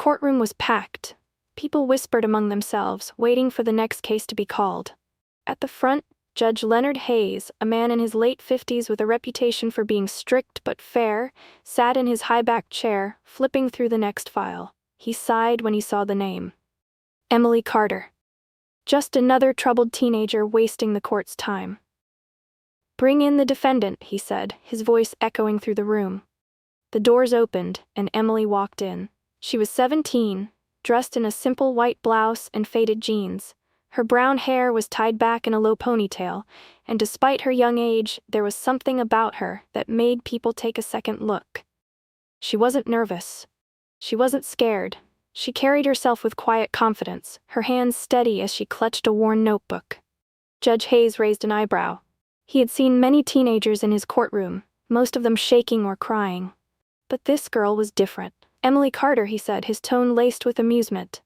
courtroom was packed. People whispered among themselves, waiting for the next case to be called. At the front, Judge Leonard Hayes, a man in his late 50s with a reputation for being strict but fair, sat in his high-backed chair, flipping through the next file. He sighed when he saw the name. Emily Carter. Just another troubled teenager wasting the court's time. "Bring in the defendant," he said, his voice echoing through the room. The doors opened, and Emily walked in. She was 17, dressed in a simple white blouse and faded jeans. Her brown hair was tied back in a low ponytail, and despite her young age, there was something about her that made people take a second look. She wasn't nervous. She wasn't scared. She carried herself with quiet confidence, her hands steady as she clutched a worn notebook. Judge Hayes raised an eyebrow. He had seen many teenagers in his courtroom, most of them shaking or crying. But this girl was different. "Emily Carter," he said, his tone laced with amusement.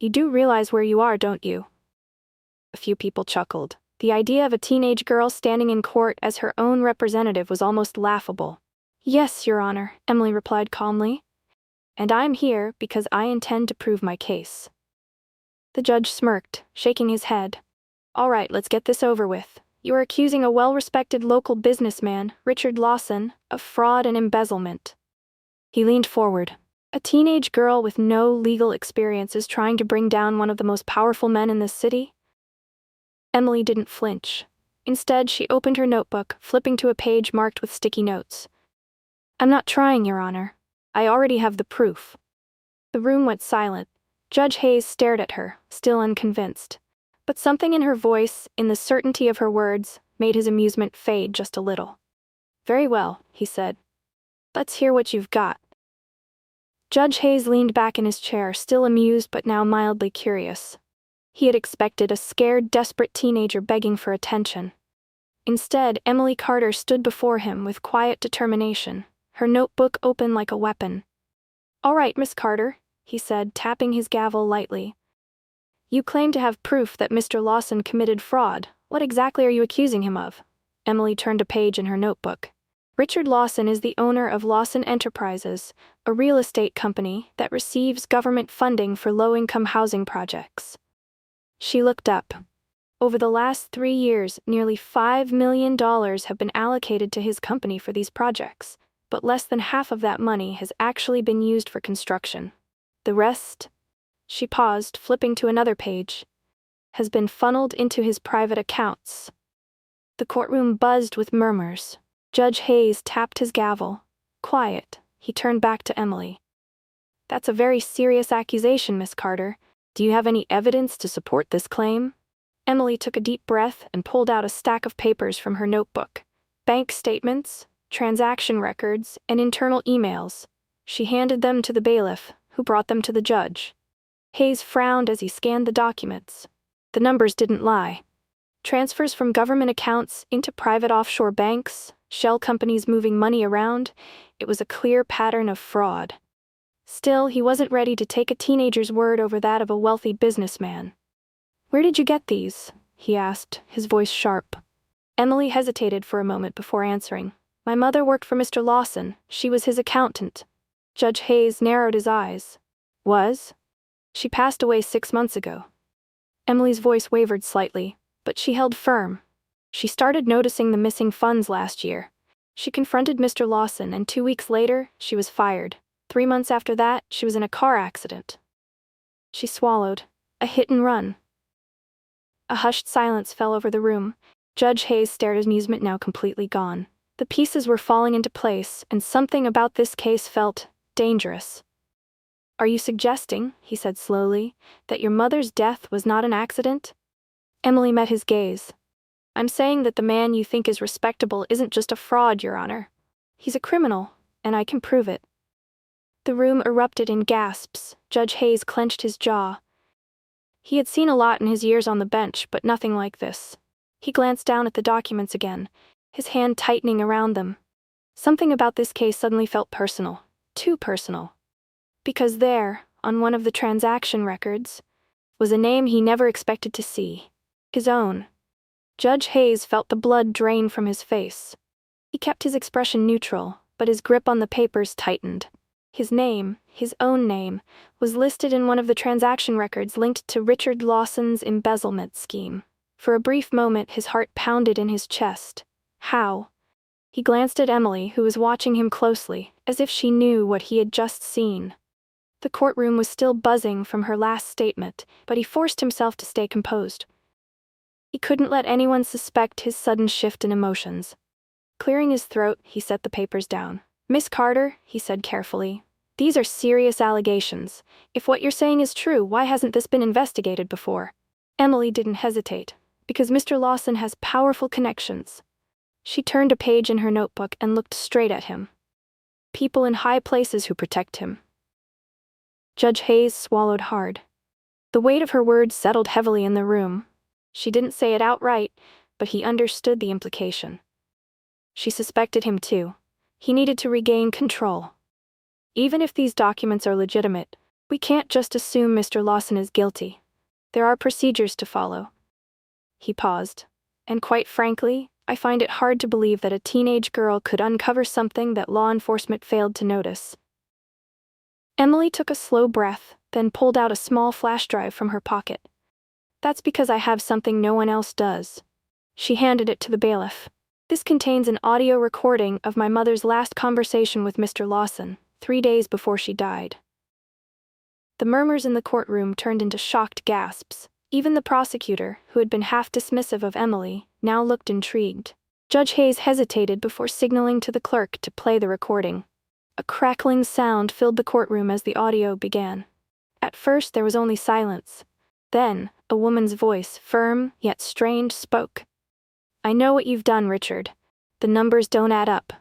"You do realize where you are, don't you?" A few people chuckled. The idea of a teenage girl standing in court as her own representative was almost laughable. "Yes, Your Honor," Emily replied calmly. "And I'm here because I intend to prove my case." The judge smirked, shaking his head. "All right, let's get this over with. You are accusing a well-respected local businessman, Richard Lawson, of fraud and embezzlement." He leaned forward. "A teenage girl with no legal experience is trying to bring down one of the most powerful men in this city?" Emily didn't flinch. Instead, she opened her notebook, flipping to a page marked with sticky notes. "I'm not trying, Your Honor. I already have the proof." The room went silent. Judge Hayes stared at her, still unconvinced. But something in her voice, in the certainty of her words, made his amusement fade just a little. "Very well," he said. "Let's hear what you've got." Judge Hayes leaned back in his chair, still amused but now mildly curious. He had expected a scared, desperate teenager begging for attention. Instead, Emily Carter stood before him with quiet determination, her notebook open like a weapon. "All right, Miss Carter," he said, tapping his gavel lightly. "You claim to have proof that Mr. Lawson committed fraud. What exactly are you accusing him of?" Emily turned a page in her notebook. "Richard Lawson is the owner of Lawson Enterprises, a real estate company that receives government funding for low-income housing projects." She looked up. Over the last 3 years, nearly $5 million have been allocated to his company for these projects, but less than half of that money has actually been used for construction. The rest, she paused, flipping to another page, has been funneled into his private accounts. The courtroom buzzed with murmurs. Judge Hayes tapped his gavel. Quiet, he turned back to Emily. "That's a very serious accusation, Miss Carter. Do you have any evidence to support this claim?" Emily took a deep breath and pulled out a stack of papers from her notebook. Bank statements, transaction records, and internal emails. She handed them to the bailiff, who brought them to the judge. Hayes frowned as he scanned the documents. The numbers didn't lie. Transfers from government accounts into private offshore banks, shell companies moving money around, it was a clear pattern of fraud. Still, he wasn't ready to take a teenager's word over that of a wealthy businessman. "Where did you get these?" he asked, his voice sharp. Emily hesitated for a moment before answering. "My mother worked for Mr. Lawson. She was his accountant." Judge Hayes narrowed his eyes. "Was? She passed away 6 months ago." Emily's voice wavered slightly, but she held firm. She started noticing the missing funds last year. She confronted Mr. Lawson, and 2 weeks later, she was fired. 3 months after that, she was in a car accident. She swallowed. A hit and run. A hushed silence fell over the room. Judge Hayes stared, his amusement now completely gone. The pieces were falling into place, and something about this case felt dangerous. "Are you suggesting," he said slowly, "that your mother's death was not an accident?" Emily met his gaze. "I'm saying that the man you think is respectable isn't just a fraud, Your Honor. He's a criminal, and I can prove it." The room erupted in gasps. Judge Hayes clenched his jaw. He had seen a lot in his years on the bench, but nothing like this. He glanced down at the documents again, his hand tightening around them. Something about this case suddenly felt personal, too personal. Because there, on one of the transaction records, was a name he never expected to see. His own. Judge Hayes felt the blood drain from his face. He kept his expression neutral, but his grip on the papers tightened. His name, his own name, was listed in one of the transaction records linked to Richard Lawson's embezzlement scheme. For a brief moment, his heart pounded in his chest. How? He glanced at Emily, who was watching him closely, as if she knew what he had just seen. The courtroom was still buzzing from her last statement, but he forced himself to stay composed. He couldn't let anyone suspect his sudden shift in emotions. Clearing his throat, he set the papers down. "Miss Carter," he said carefully, "these are serious allegations. If what you're saying is true, why hasn't this been investigated before?" Emily didn't hesitate. "Because Mr. Lawson has powerful connections." She turned a page in her notebook and looked straight at him. "People in high places who protect him." Judge Hayes swallowed hard. The weight of her words settled heavily in the room. She didn't say it outright, but he understood the implication. She suspected him too. He needed to regain control. "Even if these documents are legitimate, we can't just assume Mr. Lawson is guilty. There are procedures to follow." He paused. "And quite frankly, I find it hard to believe that a teenage girl could uncover something that law enforcement failed to notice." Emily took a slow breath, then pulled out a small flash drive from her pocket. "That's because I have something no one else does." She handed it to the bailiff. "This contains an audio recording of my mother's last conversation with Mr. Lawson, 3 days before she died." The murmurs in the courtroom turned into shocked gasps. Even the prosecutor, who had been half dismissive of Emily, now looked intrigued. Judge Hayes hesitated before signaling to the clerk to play the recording. A crackling sound filled the courtroom as the audio began. At first there was only silence. Then, a woman's voice, firm yet strained, spoke. "I know what you've done, Richard. The numbers don't add up.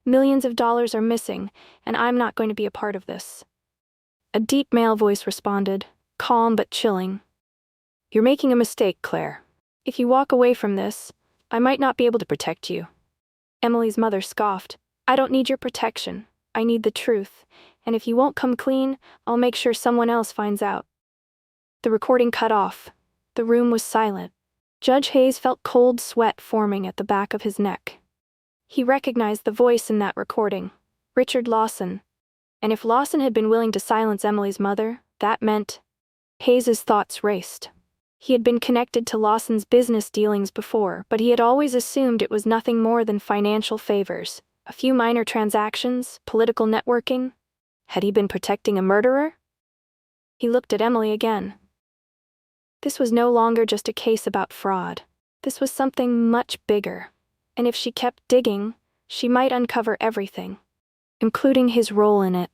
Millions of dollars are missing, and I'm not going to be a part of this." A deep male voice responded, calm but chilling. "You're making a mistake, Claire. If you walk away from this, I might not be able to protect you." Emily's mother scoffed. "I don't need your protection. I need the truth, and if you won't come clean, I'll make sure someone else finds out." The recording cut off. The room was silent. Judge Hayes felt cold sweat forming at the back of his neck. He recognized the voice in that recording. Richard Lawson. And if Lawson had been willing to silence Emily's mother, that meant... Hayes's thoughts raced. He had been connected to Lawson's business dealings before, but he had always assumed it was nothing more than financial favors. A few minor transactions, political networking. Had he been protecting a murderer? He looked at Emily again. This was no longer just a case about fraud. This was something much bigger. And if she kept digging, she might uncover everything, including his role in it.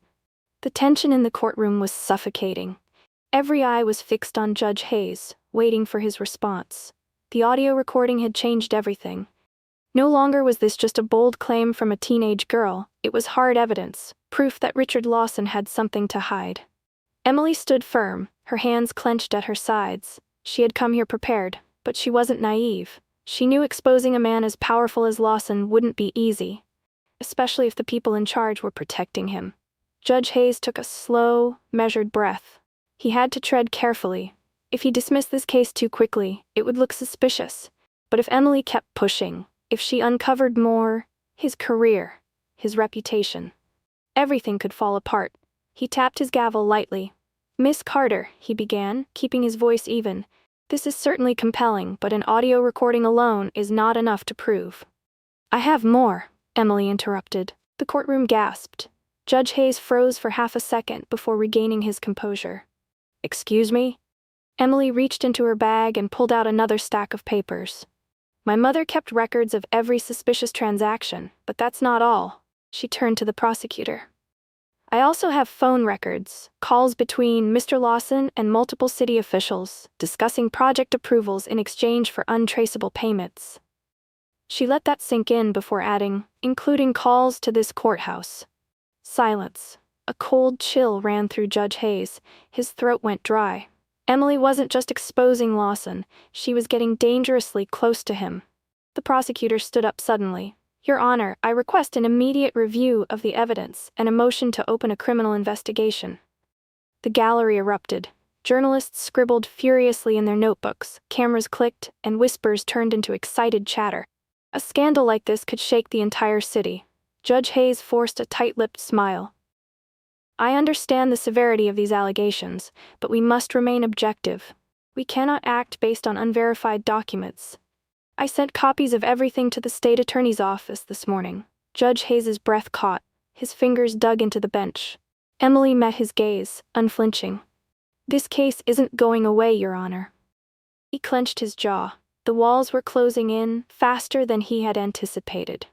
The tension in the courtroom was suffocating. Every eye was fixed on Judge Hayes, waiting for his response. The audio recording had changed everything. No longer was this just a bold claim from a teenage girl, it was hard evidence, proof that Richard Lawson had something to hide. Emily stood firm, her hands clenched at her sides. She had come here prepared, but she wasn't naive. She knew exposing a man as powerful as Lawson wouldn't be easy, especially if the people in charge were protecting him. Judge Hayes took a slow, measured breath. He had to tread carefully. If he dismissed this case too quickly, it would look suspicious. But if Emily kept pushing, if she uncovered more, his career, his reputation, everything could fall apart. He tapped his gavel lightly. "Miss Carter," he began, keeping his voice even, "this is certainly compelling, but an audio recording alone is not enough to prove." "I have more," Emily interrupted. The courtroom gasped. Judge Hayes froze for half a second before regaining his composure. "Excuse me?" Emily reached into her bag and pulled out another stack of papers. "My mother kept records of every suspicious transaction, but that's not all." She turned to the prosecutor. "I also have phone records, calls between Mr. Lawson and multiple city officials, discussing project approvals in exchange for untraceable payments." She let that sink in before adding, "including calls to this courthouse." Silence. A cold chill ran through Judge Hayes. His throat went dry. Emily wasn't just exposing Lawson, she was getting dangerously close to him. The prosecutor stood up suddenly. "Your Honor, I request an immediate review of the evidence and a motion to open a criminal investigation." The gallery erupted. Journalists scribbled furiously in their notebooks, cameras clicked, and whispers turned into excited chatter. A scandal like this could shake the entire city. Judge Hayes forced a tight-lipped smile. I understand the severity of these allegations, but we must remain objective. We cannot act based on unverified documents. I sent copies of everything to the state attorney's office this morning. Judge Hayes's breath caught, his fingers dug into the bench. Emily met his gaze, unflinching. This case isn't going away, Your Honor. He clenched his jaw. The walls were closing in, faster than he had anticipated.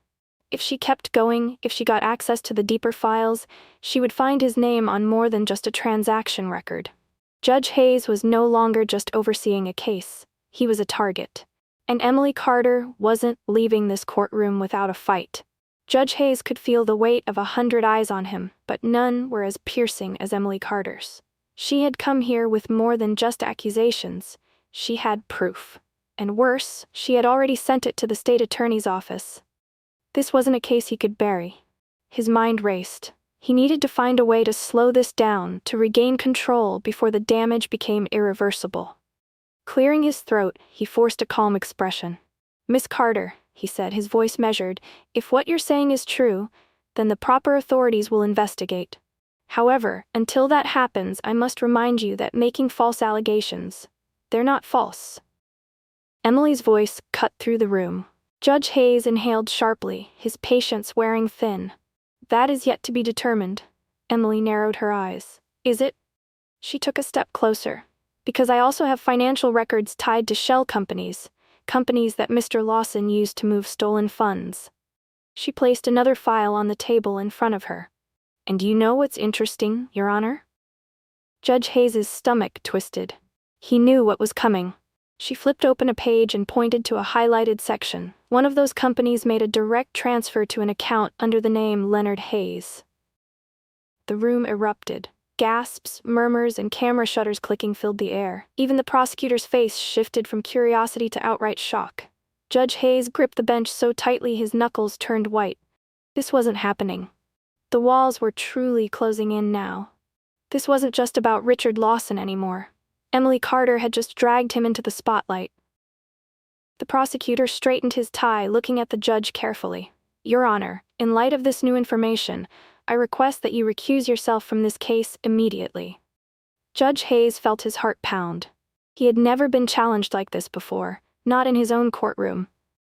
If she kept going, if she got access to the deeper files, she would find his name on more than just a transaction record. Judge Hayes was no longer just overseeing a case. He was a target. And Emily Carter wasn't leaving this courtroom without a fight. Judge Hayes could feel the weight of 100 eyes on him, but none were as piercing as Emily Carter's. She had come here with more than just accusations. She had proof. And worse, she had already sent it to the state attorney's office. This wasn't a case he could bury. His mind raced. He needed to find a way to slow this down, to regain control before the damage became irreversible. Clearing his throat, he forced a calm expression. Miss Carter, he said, his voice measured, if what you're saying is true, then the proper authorities will investigate. However, until that happens, I must remind you that making false allegations, they're not false. Emily's voice cut through the room. Judge Hayes inhaled sharply, his patience wearing thin. That is yet to be determined. Emily narrowed her eyes. Is it? She took a step closer. Because I also have financial records tied to shell companies that Mr. Lawson used to move stolen funds. She placed another file on the table in front of her. And do you know what's interesting, Your Honor? Judge Hayes's stomach twisted. He knew what was coming. She flipped open a page and pointed to a highlighted section. One of those companies made a direct transfer to an account under the name Leonard Hayes. The room erupted. Gasps, murmurs, and camera shutters clicking filled the air. Even the prosecutor's face shifted from curiosity to outright shock. Judge Hayes gripped the bench so tightly his knuckles turned white. This wasn't happening. The walls were truly closing in now. This wasn't just about Richard Lawson anymore. Emily Carter had just dragged him into the spotlight. The prosecutor straightened his tie, looking at the judge carefully. Your Honor, in light of this new information, I request that you recuse yourself from this case immediately. Judge Hayes felt his heart pound. He had never been challenged like this before, not in his own courtroom.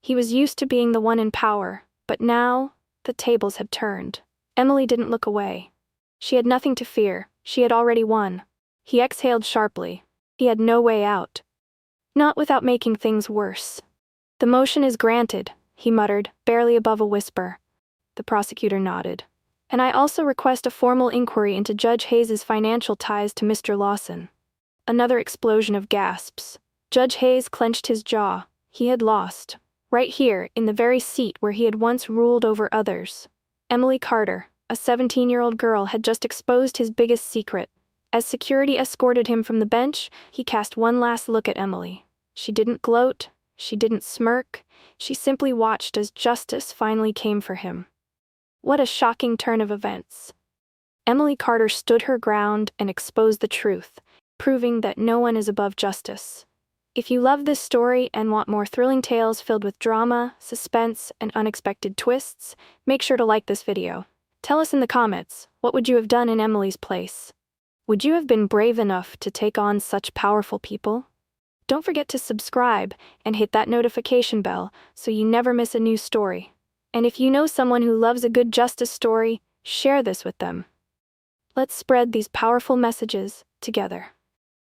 He was used to being the one in power, but now, the tables had turned. Emily didn't look away. She had nothing to fear, she had already won. He exhaled sharply. He had no way out. Not without making things worse. The motion is granted, he muttered, barely above a whisper. The prosecutor nodded. And I also request a formal inquiry into Judge Hayes's financial ties to Mr. Lawson. Another explosion of gasps. Judge Hayes clenched his jaw. He had lost. Right here, in the very seat where he had once ruled over others. Emily Carter, a 17-year-old girl, had just exposed his biggest secret. As security escorted him from the bench, he cast one last look at Emily. She didn't gloat, she didn't smirk, she simply watched as justice finally came for him. What a shocking turn of events. Emily Carter stood her ground and exposed the truth, proving that no one is above justice. If you love this story and want more thrilling tales filled with drama, suspense, and unexpected twists, make sure to like this video. Tell us in the comments, what would you have done in Emily's place? Would you have been brave enough to take on such powerful people? Don't forget to subscribe and hit that notification bell so you never miss a new story. And if you know someone who loves a good justice story, share this with them. Let's spread these powerful messages together.